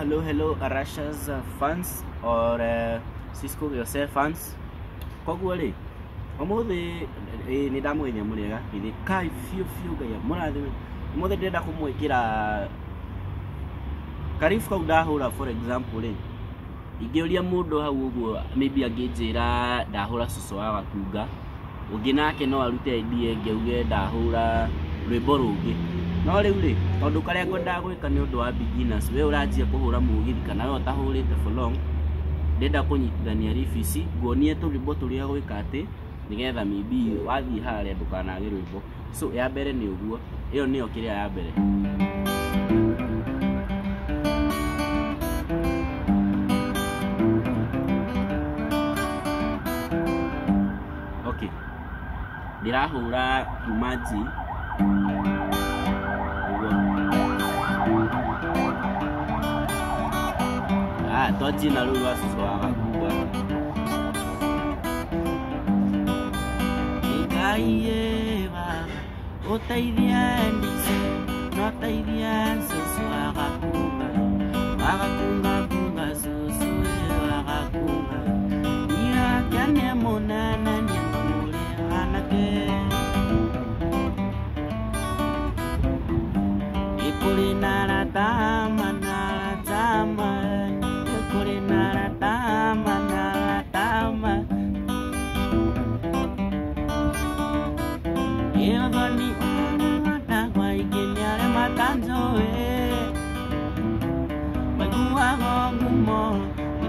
hello Arashaz fans or Cisco yourself fans. Kogwale. Omuthi ni ndamwenya muriga ithi kai fiu gaya murathi muthi ndenda kumwikira karifu kau ndahura for example ingiuria mundu hau uguo maybe anginjira ndahura susu wa gakunga ungi nake no arute idea ngeuge ndahura rwimbo rungi no riu ri tondu karia ngwenda gwika ni undu wa beginners we uranjia kuhura mugithi kana we utahurite for long ndenda kunyitithania rifisi nguonie turwimbo turia gwika ati nigetha maybe wathi haria ndukanage rwimbo so ya mbere ni uguo iyo niyo kiria ya mbere. Okay, ndirahura kumaji toji na ruwa susu wa gakuga igaye ba otaithia ndise no taithia susu wa gakuga kunga susu wa gakuga ya kane monana ni mure anake ikulina la tama Yevani na waikenya matanzo magua ngomo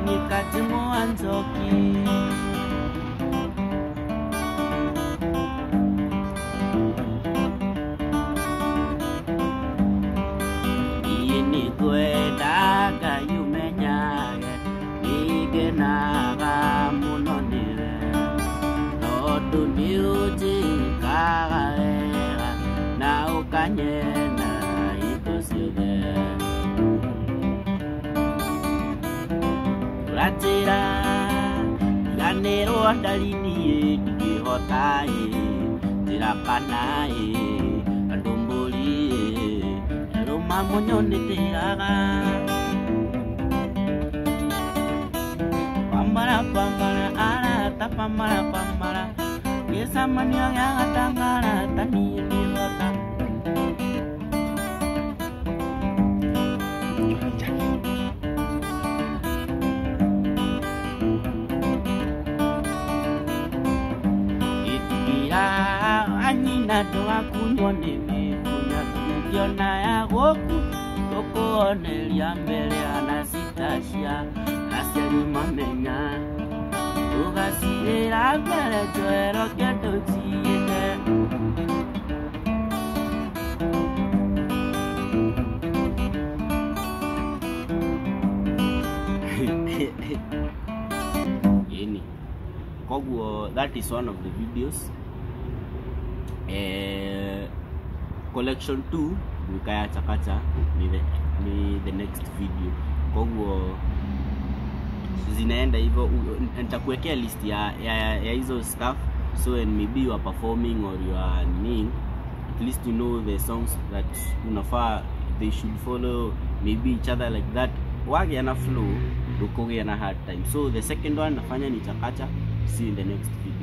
nikatimo anzoki ini kwenda kayumenya igena munonire no dunyuji kagaera na ukanyena ikosige ratira ganero andalini dihotai tirakanai adumbuli roma monyone tiraga pamara ala pamara Yesa mania yang atangara tani dilota Itia anina doa kunyone me punya kunyona ya goku toko onelia mbele anasitasia aseli mamenya Ugasira kwele joero keto chiete Yeni Kogwo, that is one of the videos Collection 2 Bukaya Chakacha ni the next video Kogwo zinaenda hivyo nitakuwekea list ya hizo stuff so when maybe you are performing or you are singing at least you know the songs that unafaa they should follow maybe each other like that wage ana flow dukoge ana hard time so the second one nafanya ni chakacha see you in the next video.